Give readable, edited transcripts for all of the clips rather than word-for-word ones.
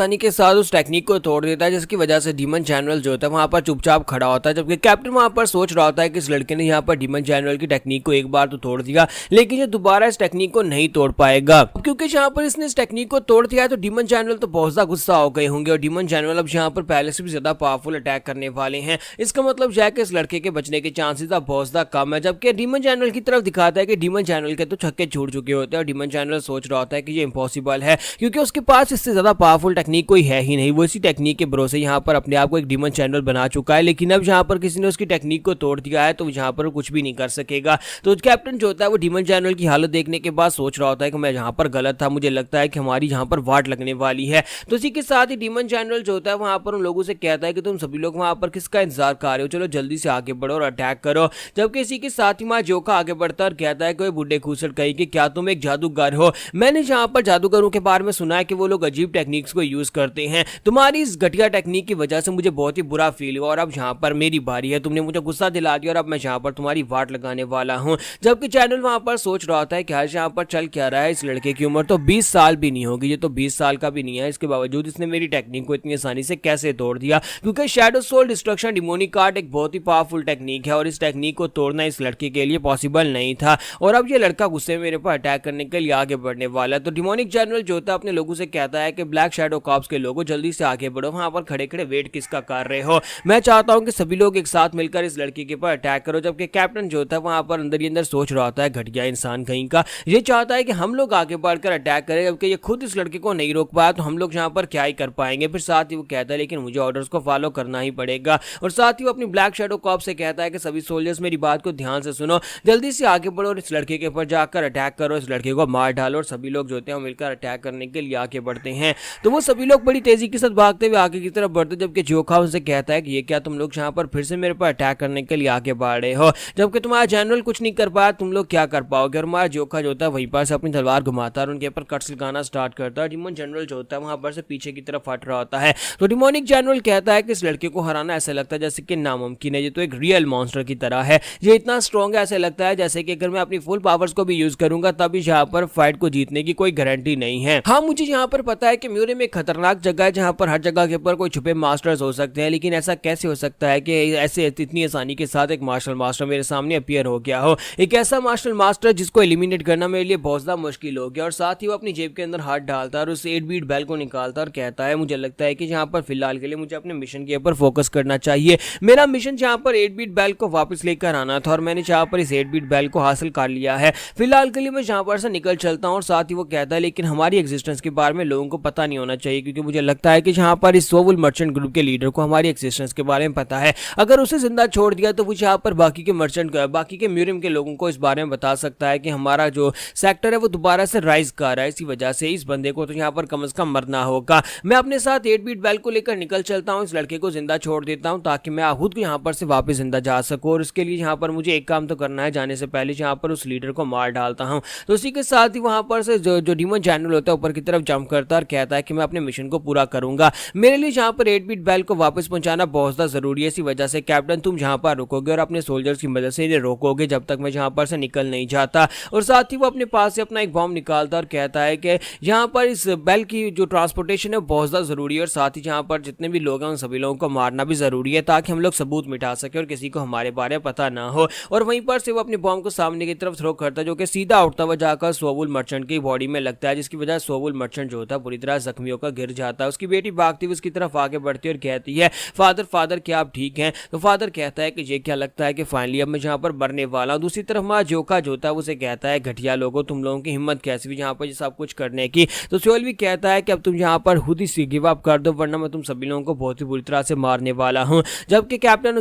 आसानी के साथ उस टेक्निक को तोड़ देता है, जिसकी वजह से डीमन जनरल जो होता है वहां पर चुपचाप खड़ा होता है, जबकि कैप्टन वहां पर सोच रहा होता है कि इस लड़के ने यहाँ पर डीमन जनरल की टेक्निक को एक बार तो तोड़ दिया, लेकिन ये दोबारा इस टेक्निक को नहीं तोड़ पाएगा, क्योंकि यहाँ पर इसने इस टेक्निक को तोड़ दिया है तो डीमन जनरल तो बहुत ज्यादा गुस्सा हो गए होंगे और डीमन जनरल अब यहाँ पर पहले से भी ज्यादा पावरफुल अटैक करने वाले हैं। इसका मतलब यह है कि इस लड़के के बचने के चांसेस अब बहुत ज्यादा कम है, जबकि डीमन जनरल की तरफ दिखाता है कि डीमन जनरल के तो छक्के छूट चुके होते हैं और डीमन जनरल सोच रहा होता है कि ये इम्पॉसिबल है, क्योंकि उसके पास इससे ज्यादा पावरफुल टेक्निक कोई है ही नहीं। वो इसी टेक्निक के भरोसे यहाँ पर अपने आप को एक डीमन जनरल बना चुका है, लेकिन अब यहाँ पर किसी ने उसकी टेक्निक को तोड़ दिया है तो यहाँ पर कुछ भी नहीं कर सकेगा। तो कैप्टन जो होता है वो डीमन जनरल की हालत देखने के बाद सोच रहा होता है कि मैं यहाँ पर गलत था, मुझे लगता है कि हमारी यहाँ पर वाट लगने वाली है। तो इसी के साथ ही डीमन जनरल जो होता है वहां पर उन लोगों से कहता है कि तुम सभी लोग वहां पर किसका इंतजार कर रहे हो, चलो जल्दी से आगे बढ़ो और अटैक करो। जबकि इसी के साथ ही वहां जोका आगे बढ़ता है और कहता है कि बुड्ढे खूसट कहीं कि क्या तुम एक जादूगर हो, मैंने यहाँ पर जादूगरों के बारे में सुना है कि वो लोग अजीब टेक्निक्स को यूज करते हैं, तुम्हारी इस घटिया टेक्निक की वजह से मुझे बहुत ही बुरा फील हुआ और अब यहाँ पर मेरी बारी है, तुमने मुझे गुस्सा दिला दिया और अब मैं यहाँ पर तुम्हारी वाट लगाने वाला हूँ। जबकि चैनल वहां पर सोच रहा होता है कि आज यहाँ पर चल क्या रहा है, इस लड़के की उम्र तो 20 साल भी नहीं होगी, ये तो 20 साल का भी नहीं है, इसके बावजूद इसने मेरी टेक्निक को इतनी आसानी से कैसे तोड़ दिया, क्योंकि shadow soul destruction demonic card एक बहुत ही पावरफुल टेक्निक है और इस टेक्निक को तोड़ना इस लड़के के लिए पॉसिबल नहीं था और अब ये लड़का गुस्से में मेरे पर अटैक करने के लिए आगे बढ़ने वाला है। तो डिमोनिक जनरल जो होता है अपने लोगों से कहता है कि ब्लैक शैडो कॉर्प्स के लोगों जल्दी से आगे बढ़ो, वहां पर खड़े खड़े वेट किसका कर रहे हो, मैं चाहता हूं कि सभी लोग एक साथ मिलकर इस लड़के के ऊपर अटैक करो। जबकि कैप्टन जो होता है वहां पर अंदर ही अंदर सोच रहा होता है घटिया इंसान कहीं का, ये चाहता है कि हम लोग आगे बढ़कर अटैक करें, जबकि ये खुद इस लड़के को नहीं रोक पाया तो हम लोग यहाँ पर क्या ही कर पाएंगे। फिर साथ ही वो कहता है लेकिन मुझे ऑर्डर्स को फॉलो करना ही पड़ेगा और साथ ही वो अपनी ब्लैक शैडो कॉर्प्स से कहता है कि सभी सोल्जर्स मेरी बात को ध्यान से सुनो, जल्दी से आगे बढ़ो और इस लड़के के ऊपर जाकर अटैक करो, इस लड़के को मार डालो। और सभी लोग जो होते हैं मिलकर अटैक करने के लिए आगे बढ़ते हैं। तो वो सभी लोग बड़ी तेजी के साथ भागते हुए आगे की तरफ बढ़ते, जबकि जोखा उनसे कहता है कि ये क्या तुम लोग यहाँ पर फिर से मेरे पर अटैक करने के लिए आगे बढ़ रहे हो, जबकि तुम्हारा जनरल कुछ नहीं कर पाया, तुम लोग क्या कर पाओगे। और हमारा जोखा जो होता है वहीं पर से अपनी तलवार घुमाता है और उनके ऊपर कट्स लगाना स्टार्ट करता है। डिमोन जनरल जो होता है वहां पर से पीछे की तरफ हट रहा होता है। तो डिमोनिक जनरल कहता है कि इस लड़के को हराना ऐसा लगता है जैसे कि नामुमकिन है, ये तो एक रियल मॉन्स्टर की तरह है, ये इतना स्ट्रॉन्ग है, ऐसे लगता है जैसे कि अगर मैं अपनी फुल पावर्स को भी यूज करूंगा तब भी यहाँ पर फाइट को जीतने की कोई गारंटी नहीं है। हाँ, मुझे यहाँ पर पता है कि म्यूरियम एक खतरनाक जगह है जहाँ पर हर जगह के ऊपर कोई छुपे मास्टर्स हो सकते हैं, लेकिन ऐसा कैसे हो सकता है कि ऐसे इतनी आसानी के साथ एक मार्शल मास्टर मेरे सामने अपीयर हो गया हो, एक ऐसा मार्शल मास्टर जिसको एलिमिनेट करना मेरे लिए बहुत ज्यादा मुश्किल हो गया। और साथ ही वो अपनी जेब के अंदर हाथ डालता है और उस 8 बीट बेल को निकालता है और कहता है मुझे लगता है कि यहाँ पर फिलहाल के लिए मुझे अपने मिशन के ऊपर फोकस करना चाहिए, मेरा मिशन यहाँ पर 8 बीट बेल को वापस लेकर आना था और मैंने यहाँ पर इस 8 बीट बेल को हासिल कर लिया है, फिलहाल के लिए मैं यहाँ पर से निकल चलता हूँ। और साथ ही वो कहता है लेकिन हमारी एग्जिस्टेंस के बारे में लोगों को पता नहीं होना चाहिए, क्योंकि मुझे लगता है कि यहाँ पर इस सोवुल मर्चेंट ग्रुप के लीडर को हमारी एग्जिस्टेंस के बारे में पता है, अगर उसे जिंदा छोड़ दिया तो वो यहाँ पर बाकी के म्यूरियम के लोगों को इस बारे में बता सकता है कि हमारा जो सेक्टर है वो दोबारा से राइज कर रहा है, इसी वजह से इस बंदे को तो यहाँ पर कम से कम मरना होगा। मैं अपने साथ 8 बीट बेल को लेकर निकल चलता हूँ, इस लड़के को जिंदा छोड़ देता हूँ ताकि मैं खुद यहाँ पर से वापस जिंदा जा सकूँ और उसके लिए यहाँ पर मुझे एक काम तो करना है, जाने से पहले यहाँ पर उस लीडर को मार डालता हूँ। तो उसी के साथ ही वहां पर से जो डीमन जनरल होता है ऊपर की तरफ जंप करता है और कहता है कि मैं अपने मिशन को पूरा करूंगा, मेरे लिए यहाँ पर 8 बीट बेल को वापस पहुंचाना बहुत ज्यादा जरूरी है, इसी वजह से कैप्टन तुम यहाँ पर रुकोगे और अपने सोल्जर्स की मदद से इन्हें रोकोगे जब तक मैं यहाँ पर से निकल नहीं जाता। और साथ ही वो अपने पास से अपना एक बॉम्ब निकालता और कहता है कि यहाँ पर इस बेल की जो ट्रांसपोर्टेशन है बहुत ज्यादा जरूरी है और साथ ही यहाँ पर जितने भी लोग हैं उन सभी लोगों को मारना भी जरूरी है ताकि हम लोग सबूत मिटा सके और किसी को हमारे बारे में पता ना हो। और वहीं पर से वो अपने बॉम्ब को सामने की तरफ थ्रो करता है जो कि सीधा उठता हुआ जाकर सोवुल मर्चेंट की बॉडी में लगता है, जिसकी वजह से सोवुल मर्चेंट जो होता है पूरी तरह जख्मी होकर गिर जाता है। उसकी बेटी भागती हुई उसकी तरफ आगे बढ़ती है और कहती है फादर क्या आप ठीक हैं। तो फादर कहता है कि ये क्या लगता है कि फाइनली अब मैं यहाँ पर मरने वाला हूँ। दूसरी तरफ माँ जोका जो होता है उसे कहता है घटिया लोगों तुम लोगों की हिम्मत कैसी भी यहाँ पर ये सब कुछ करने की। तो सोल भी कहता है कि अब तुम यहाँ पर खुद ही गिव अप कर दो वरना मैं तुम सभी लोगों को बहुत ही बुरी तरह से मारने वाला हूँ। जबकि कैप्टन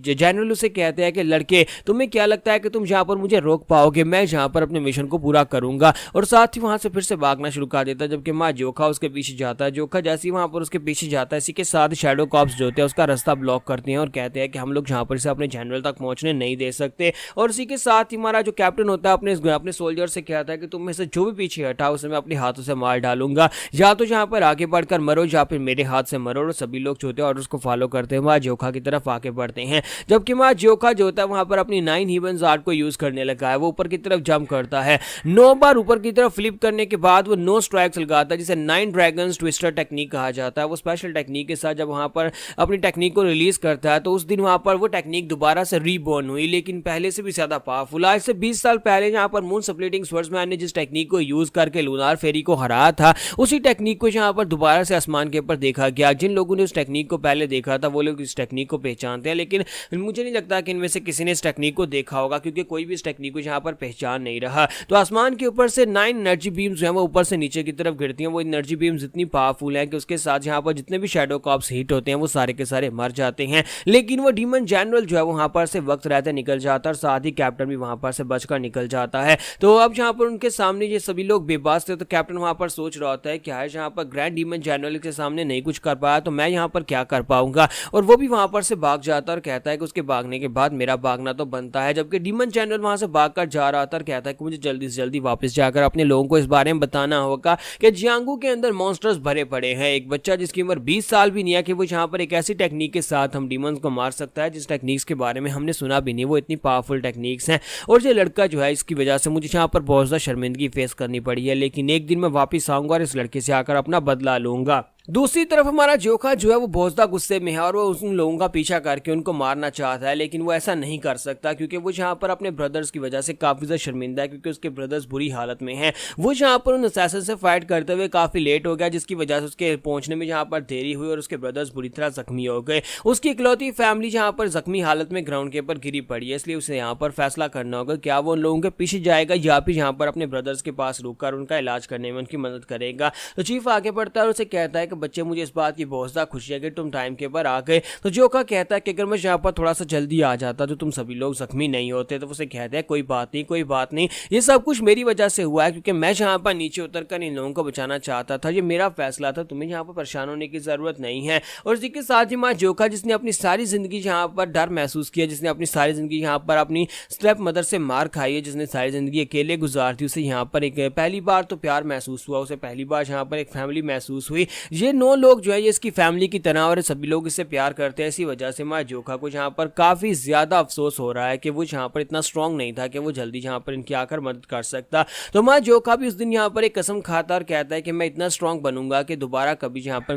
जनरल उसे कहते हैं कि लड़के तुम्हें क्या लगता है कि तुम यहाँ पर मुझे रोक पाओगे, मैं यहाँ पर अपने मिशन को पूरा करूंगा। और साथ ही वहां से फिर से भागना शुरू कर देता है, जबकि माँ जोखा उसके पीछे जाता है। जोखा जैसे ही वहां पर उसके पीछे जाता है इसी के साथ शैडो कॉर्प्स जो होते हैं उसका रास्ता ब्लॉक करते हैं और कहते हैं कि हम लोग यहाँ पर इसे अपने जनरल तक पहुंचने नहीं दे सकते। और इसी के साथ ही हमारा जो कैप्टन होता है अपने सोल्जर से कहता है कि तुम में से जो भी पीछे हटा उसे मैं अपने हाथों से मार डालूंगा, या तो यहाँ पर आगे बढ़कर मरो या फिर मेरे हाथ से मरो। और सभी लोग जो होते हैं और उसको फॉलो करते हैं वहां जोखा की तरफ आगे बढ़ते हैं, जबकि वहां जोखा जो होता है वहां पर अपनी 9 हीवंस आर्ट को यूज करने लगा है। वो ऊपर की तरफ जंप करता है, 9 बार ऊपर की तरफ फ्लिप करने के बाद वो 9 स्ट्राइक्स लगाता है जिसे 9 ड्रैगन डीमंस ट्विस्टर टेक्निक कहा जाता है, वो स्पेशल टेक्निक के साथ जब वहाँ पर अपनी टेक्निक को रिलीज करता है तो उस दिन वहाँ पर वो टेक्निक दोबारा से रीबॉर्न हुई, लेकिन पहले से भी ज्यादा पावरफुल। आज से 20 साल पहले जहाँ पर मून स्प्लिटिंग स्वर्ड्समैन ने जिस टेक्निक को यूज करके लूनार फेरी को हराया था, उसी टेक्निक को यहाँ पर दोबारा से आसमान के ऊपर देखा गया। जिन लोगों ने उस टेक्निक को पहले देखा था वो लोग इस टेक्निक को पहचानते हैं, लेकिन मुझे नहीं लगता कि इनमें से किसी ने इस टेक्निक को देखा होगा, क्योंकि कोई भी इस टेक्निक को यहाँ पर पहचान नहीं रहा। तो आसमान के ऊपर से 9 एनर्जी बीम्स जो है वो ऊपर से नीचे की तरफ गिरती हैं। वो एनर्जी बीम्स इतनी पावरफुल हैं कि उसके साथ यहाँ पर जितने भी शैडो कॉप्स हिट होते हैं वो सारे के सारे मर जाते हैं, लेकिन वो डीमन जनरल जो है वहां पर से वक्त रहते निकल जाता है और साथ ही कैप्टन भी वहां पर से बचकर निकल जाता है। तो अब जहां पर उनके सामने ये सभी लोग बेबस थे, तो कैप्टन वहां पर सोच रहा होता है क्या है, जहां पर ग्रैंड डीमन जनरल के सामने नहीं कुछ कर पाया तो मैं यहां पर क्या कर पाऊंगा। और वो भी वहां पर से भाग जाता है और कहता है कि उसके भागने के बाद मेरा भागना तो बनता है। जबकि डीमन जनरल वहां से भागकर जा रहा था और कहता है कि मुझे जल्दी से जल्दी वापस जाकर अपने लोगों को इस बारे में बताना होगा कि जियांगू के अंदर मॉन्स्टर्स भरे पड़े हैं। एक बच्चा जिसकी उम्र 20 साल भी नहीं है कि वो यहाँ पर एक ऐसी टेक्निक के साथ हम डीमंस को मार सकता है जिस टेक्निक्स के बारे में हमने सुना भी नहीं, वो इतनी पावरफुल टेक्निक्स हैं। और ये लड़का जो है इसकी वजह से मुझे यहाँ पर बहुत ज़्यादा शर्मिंदगी फेस करनी पड़ी है, लेकिन एक दिन मैं वापस आऊंगा और इस लड़के से आकर अपना बदला लूंगा। दूसरी तरफ हमारा जोखा जो है वो बहुत ज़्यादा गुस्से में है और वो उन लोगों का पीछा करके उनको मारना चाहता है, लेकिन वो ऐसा नहीं कर सकता क्योंकि वो यहाँ पर अपने ब्रदर्स की वजह से काफ़ी ज़्यादा शर्मिंदा है, क्योंकि उसके ब्रदर्स बुरी हालत में हैं। वो यहाँ पर उन असैसिन से फाइट करते हुए काफ़ी लेट हो गया, जिसकी वजह से उसके पहुँचने में यहाँ पर देरी हुई और उसके ब्रदर्स बुरी तरह जख्मी हो गए। उसकी इकलौती फैमिली यहाँ पर जख्मी हालत में ग्राउंड के ऊपर गिरी पड़ी है, इसलिए उसे यहाँ पर फैसला करना होगा क्या वो उन लोगों के पीछे जाएगा या फिर यहाँ पर अपने ब्रदर्स के पास रुककर उनका इलाज करने में उनकी मदद करेगा। तो चीफ आगे बढ़ता है और उसे कहता है कि बच्चे मुझे इस बात की बहुत ज़्यादा खुशी है कि तुम टाइम के ऊपर आ गए। तो जोका कहता है कि अगर मैं यहाँ पर थोड़ा सा जल्दी आ जाता तो तुम सभी लोग जख्मी नहीं होते। तो उसे कहता है कोई बात नहीं, कोई बात नहीं, ये सब कुछ मेरी वजह से हुआ है क्योंकि मैं यहाँ पर नीचे उतरकर इन लोगों को बचाना चाहता था, ये मेरा फैसला था, तुम्हें यहाँ पर परेशान होने की ज़रूरत नहीं है। और इसी के साथ ही माँ जोका जिसने अपनी सारी ज़िंदगी यहाँ पर डर महसूस किया, जिसने अपनी सारी ज़िंदगी यहाँ पर अपनी स्टेप मदर से मार खाई है, जिसने सारी ज़िंदगी अकेले गुजार दी, उसे यहाँ पर एक पहली बार तो प्यार महसूस हुआ, उसे पहली बार यहाँ पर एक फैमिली महसूस हुई। ये 9 लोग जो है ये इसकी फैमिली की तरह और सभी लोग इससे प्यार करते हैं। इसी वजह से माँ जोका को यहाँ पर काफ़ी ज़्यादा अफसोस हो रहा है कि वो यहाँ पर इतना स्ट्रांग नहीं था कि वो जल्दी यहाँ पर इनकी आकर मदद कर सकता। तो माँ जोका भी उस दिन यहाँ पर एक कसम खाता और कहता है कि मैं इतना स्ट्रांग बनूंगा कि दोबारा कभी यहाँ पर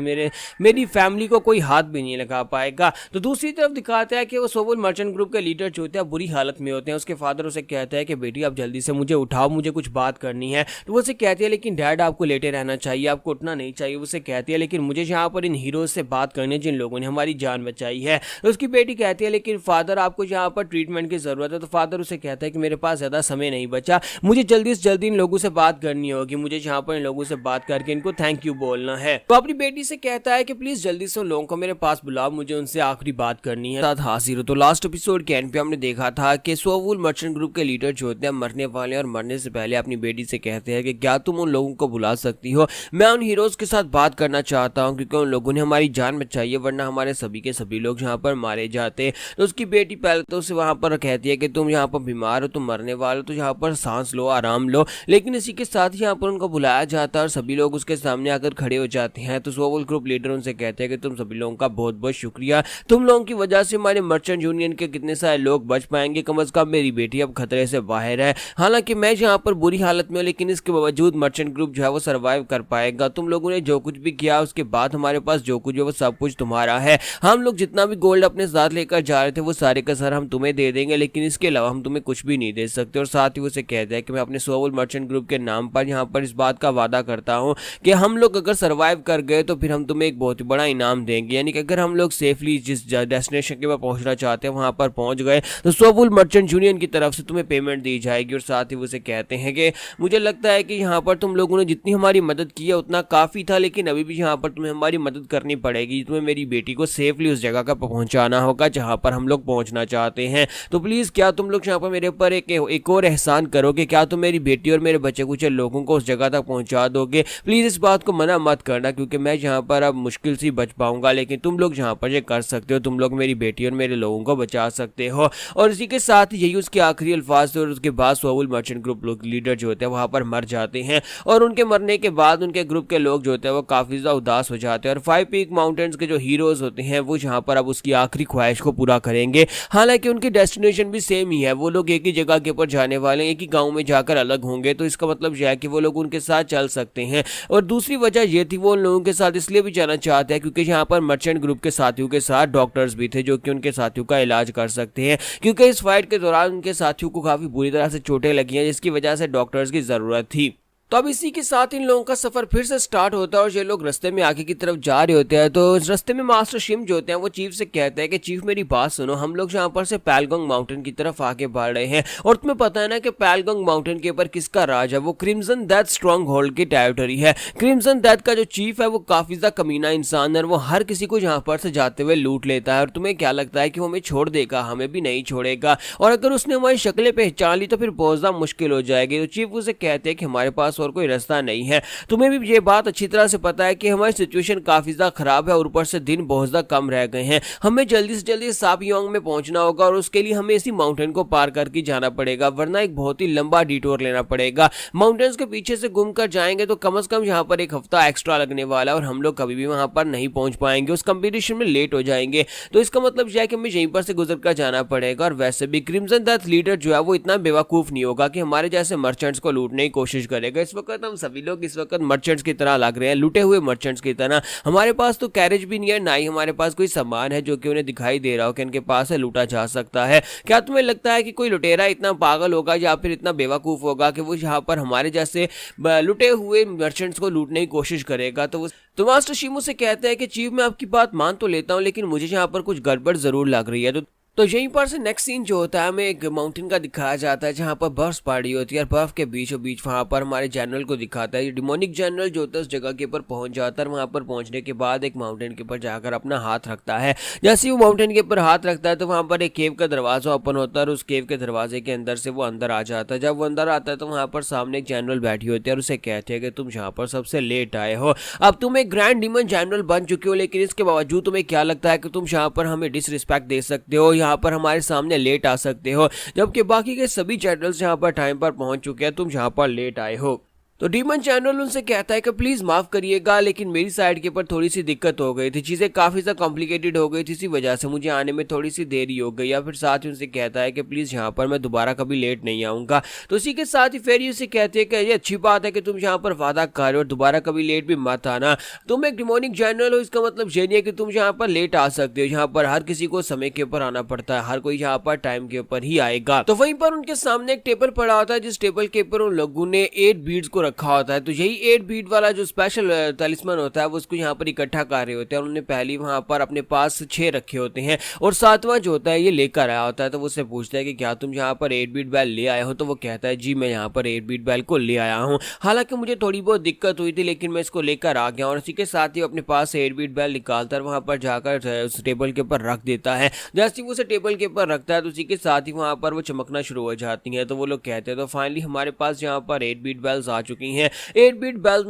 मेरी फैमिली को कोई हाथ भी नहीं लगा पाएगा। तो दूसरी तरफ दिखाता है कि वो सोवल मर्चेंट ग्रुप के लीडर जो होते हैं बुरी हालत में होते हैं। उसके फादर उसे कहता है कि बेटी आप जल्दी से मुझे उठाओ, मुझे कुछ बात करनी है। तो वो उसे कहती है लेकिन डैड आपको लेटे रहना चाहिए, आपको उठना नहीं चाहिए। उसे कहती है लेकिन मुझे यहाँ पर इन हीरोज से बात करनी है जिन लोगों ने हमारी जान बचाई है। तो उसकी बेटी कहती है लेकिन फादर आपको यहाँ पर ट्रीटमेंट की जरूरत है। तो फादर उसे कहता है कि मेरे पास ज्यादा समय नहीं बचा, मुझे जल्दी से जल्दी इन लोगों से बात करनी होगी, मुझे यहाँ पर इन लोगों से बात करके इनको थैंक यू बोलना है। तो अपनी बेटी से कहता है कि प्लीज जल्दी से उन लोगों को मेरे पास बुलाओ, मुझे उनसे आखिरी बात करनी है। साथ हाजिर हो। तो लास्ट एपिसोड के एंड पे हमने देखा था कि सोवुल मर्चेंट ग्रुप के लीडर जो होते हैं मरने वाले और मरने से पहले अपनी बेटी से कहते हैं कि क्या तुम उन लोगों को बुला सकती हो, मैं उन हीरोज के साथ बात करना चाहता हूँ क्योंकि उन लोगों ने हमारी जान बचाई है, वरना हमारे सभी के सभी लोग यहाँ पर मारे जाते। तो उसकी बेटी पहले तो उसे वहाँ पर कहती है कि तुम यहाँ पर बीमार हो, तुम मरने वाले हो, तो यहाँ पर सांस लो, आराम लो। लेकिन इसी के साथ यहाँ पर उनको बुलाया जाता है और सभी लोग उसके सामने आकर खड़े हो जाते हैं। तो सोवुल ग्रुप लीडर उनसे कहते हैं कि तुम सभी लोगों का बहुत बहुत शुक्रिया, तुम लोगों की वजह से हमारे मर्चेंट यूनियन के कितने सारे लोग बच पाएंगे, कम अज कम मेरी बेटी अब खतरे से बाहर है। हालांकि मैं यहाँ पर बुरी हालत में हूँ, लेकिन इसके बावजूद मर्चेंट ग्रुप जो है वो सर्वाइव कर पाएगा। तुम लोगों ने जो कुछ भी किया उसके बाद हमारे पास जो कुछ है वो सब कुछ तुम्हारा है। हम लोग जितना भी गोल्ड अपने साथ लेकर जा रहे थे वो सारे का सारा हम तुम्हें दे देंगे, लेकिन इसके अलावा हम तुम्हें कुछ भी नहीं दे सकते। और साथ ही उसे कहता है कि मैं अपने सोवुल मर्चेंट ग्रुप के नाम पर यहाँ पर इस बात का वादा करता हूँ कि हम लोग अगर सर्वाइव कर गए तो फिर हम तुम्हें एक बहुत ही बड़ा इनाम देंगे। यानी कि अगर हम लोग सेफली जिस डेस्टिनेशन के पास पहुंचना चाहते हैं वहां पर पहुंच गए तो सोवुल मर्चेंट यूनियन की तरफ से तुम्हें पेमेंट दी जाएगी। और साथ ही उसे कहते हैं कि मुझे लगता है कि यहाँ पर तुम लोगों ने जितनी हमारी मदद की है उतना काफी था, लेकिन अभी भी यहाँ पर तुम्हें हमारी मदद करनी पड़ेगी। तुम्हें मेरी बेटी को सेफली उस जगह का पहुंचाना होगा जहां पर हम लोग पहुंचना चाहते हैं। तो प्लीज क्या तुम लोग यहाँ पर मेरे ऊपर एक और एहसान करोगे, क्या तुम मेरी बेटी और मेरे बच्चे कुछ लोगों को उस जगह तक पहुंचा दोगे? प्लीज इस बात को मना मत करना क्योंकि मैं यहाँ पर अब मुश्किल से बच पाऊंगा, लेकिन तुम लोग यहाँ पर ये कर सकते हो, तुम लोग मेरी बेटी और मेरे लोगों को बचा सकते हो। और इसी के साथ यही उसके आखिरी अल्फाज थे। और उसके बाद सोवुल मर्चेंट ग्रुप लीडर जो होते हैं वहां पर मर जाते हैं और उनके मरने के बाद उनके ग्रुप के लोग जो होते हैं वो काफी ज्यादा उदास हो जाते हैं और 5 पीक माउंटेन्स के जो हीरोज होते हैं वो जहाँ पर अब उसकी आखिरी ख्वाहिश को पूरा करेंगे। हालांकि उनकी डेस्टिनेशन भी सेम ही है, वो लोग एक ही जगह के ऊपर जाने वाले हैं, एक ही गाँव में जाकर अलग होंगे। तो इसका मतलब यह है कि वो लोग उनके साथ चल सकते हैं। और दूसरी वजह ये थी, वो उन लोगों के साथ इसलिए भी जाना चाहते हैं क्योंकि यहाँ पर मर्चेंट ग्रुप के साथियों के साथ डॉक्टर्स भी थे जो कि उनके साथियों का इलाज कर सकते हैं, क्योंकि इस फाइट के दौरान उनके साथियों को काफी बुरी तरह से चोटें लगी हैं, जिसकी वजह से डॉक्टर्स की जरूरत थी। तो अब इसी के साथ इन लोगों का सफर फिर से स्टार्ट होता है और ये लोग रास्ते में आगे की तरफ जा रहे होते हैं। तो इस रास्ते में मास्टर शिम जो होते हैं वो चीफ से कहते हैं कि चीफ मेरी बात सुनो, हम लोग यहाँ पर से पैलगोंग माउंटेन की तरफ आगे बढ़ रहे हैं और तुम्हें पता है ना कि पैलगोंग माउंटेन के ऊपर किसका राज है, वो क्रिम्सन डेथ स्ट्रॉन्ग होल्ड की टेरिटरी है। क्रिम्सन डेथ का जो चीफ है वो काफी ज्यादा कमीना इंसान है और वो हर किसी को यहाँ पर से जाते हुए लूट लेता है। और तुम्हें क्या लगता है कि वो हमें छोड़ देगा? हमें भी नहीं छोड़ेगा, और अगर उसने हमारी शक्लें पहचान ली तो फिर बहुत ज्यादा मुश्किल हो जाएगी। तो चीफ उसे कहते हैं कि हमारे पास और कोई रास्ता नहीं है। तुम्हें भी ये बात अच्छी तरह से पता है कि हमारी सिचुएशन काफी ज्यादा खराब है और ऊपर से दिन बहुत ज्यादा कम रह गए हैं। हमें जल्दी से जल्दी सापयोंग में पहुंचना होगा और उसके लिए हमें इसी माउंटेन को पार करके जाना पड़ेगा, वरना एक बहुत ही लंबा डिटोर लेना पड़ेगा। माउंटेन्स के पीछे से घूम कर जाएंगे तो कम से कम यहाँ पर एक हफ्ता एक्स्ट्रा लगने वाला है और हम लोग कभी भी वहां पर नहीं पहुंच पाएंगे, उस कंपटीशन में लेट हो जाएंगे। तो इसका मतलब यह है कि हमें यहीं पर से गुजर कर जाना पड़ेगा। और वैसे भी क्रिम्सन डेथ लीडर जो है वो इतना बेवकूफ नहीं होगा कि हमारे जैसे मर्चेंट्स को लूटने की कोशिश करेगा। इस वक्त हम सभी लोग इस वक्त मर्चेंट्स की तरह लग रहे हैं, लूटे हुए मर्चेंट्स की तरह। हमारे पास तो कैरेज भी नहीं है, ना ही हमारे पास कोई सामान है जो कि उन्हें दिखाई दे रहा हो कि इनके पास है लूटा जा सकता है। क्या तुम्हें लगता है कि कोई लुटेरा इतना पागल होगा या फिर इतना बेवकूफ होगा कि वो यहाँ पर हमारे जैसे लुटे हुए मर्चेंट्स को लूटने की कोशिश करेगा? तो मास्टर शिमो से कहते हैं कि चीफ मैं आपकी बात मान तो लेता हूँ, लेकिन मुझे यहाँ पर कुछ गड़बड़ जरूर लग रही है। तो यहीं पर से नेक्स्ट सीन जो होता है हमें एक माउंटेन का दिखाया जाता है जहां पर बर्फ पड़ी होती है और बर्फ के बीचों बीच वहां पर हमारे जनरल को दिखाता है। डिमोनिक जनरल जो होता है उस जगह के ऊपर पहुंच जाता है। वहां पर पहुंचने के बाद एक माउंटेन के ऊपर जाकर अपना हाथ रखता है। जैसे वो माउंटेन के ऊपर हाथ रखता है तो वहां पर एक केव का दरवाजा ओपन होता है और उस केव के दरवाजे के अंदर से वो अंदर आ जाता है। जब वो अंदर आता है तो वहां पर सामने एक जनरल बैठी होती है और उसे कहते हैं कि तुम यहाँ पर सबसे लेट आए हो, अब तुम एक ग्रैंड डीमन जनरल बन चुके हो, लेकिन इसके बावजूद तुम्हें क्या लगता है कि तुम यहाँ पर हमें डिसरिस्पेक्ट दे सकते हो, यहाँ पर हमारे सामने लेट आ सकते हो, जबकि बाकी के सभी जनरल्स यहां पर टाइम पर पहुंच चुके हैं, तुम यहां पर लेट आए हो। तो डीमन जनरल उनसे कहता है कि प्लीज माफ करिएगा, लेकिन मेरी साइड के ऊपर थोड़ी सी दिक्कत हो गई थी, चीजें काफी ज्यादा कॉम्प्लिकेटेड हो गई थी, इसी वजह से मुझे आने में थोड़ी सी देरी हो गई। या फिर साथ ही उनसे कहता है कि प्लीज यहाँ पर मैं दोबारा कभी लेट नहीं आऊंगा। तो इसी के साथ ही फेरी उसे कहते हैं कि ये अच्छी बात है कि तुम यहाँ पर वादा कर रहे हो और दोबारा कभी लेट भी मत आना। तुम एक डिमोनिक जनरल हो, इसका मतलब ये नहीं है कि तुम यहाँ पर लेट आ सकते हो। यहाँ पर हर किसी को समय के ऊपर आना पड़ता है, हर कोई यहाँ पर टाइम के ऊपर ही आएगा। तो वहीं पर उनके सामने एक टेबल पड़ा होता है, जिस टेबल के ऊपर उन लोगों ने 8 बीड्स को रखा होता है। तो यही 8 बीट वाला जो स्पेशल तलिस्मान होता है वो उसको यहाँ पर इकट्ठा कर रहे होते हैं। उन्होंने पहले वहां पर अपने पास 6 रखे होते हैं और 7वां जो होता है ये लेकर आया होता है। तो वो उससे पूछता है कि क्या तुम यहाँ पर 8 बीट बैल ले आए हो? तो वो कहता है जी मैं यहाँ पर 8 बीट बैल को ले आया हूँ, हालांकि मुझे थोड़ी बहुत दिक्कत हुई थी लेकिन मैं इसको लेकर आ गया। और इसी के साथ ही अपने पास से 8 बीट बैल निकालता है, वहां पर जाकर उस टेबल के ऊपर रख देता है। जैसे ही वो उसे टेबल के ऊपर रखता है तो उसी के साथ ही वहां पर वो चमकना शुरू हो जाती है। तो वो लोग कहते हैं तो फाइनली हमारे पास यहाँ पर 8 बीट बैल्स आ चुकी हैं। 8 बीट बैल्स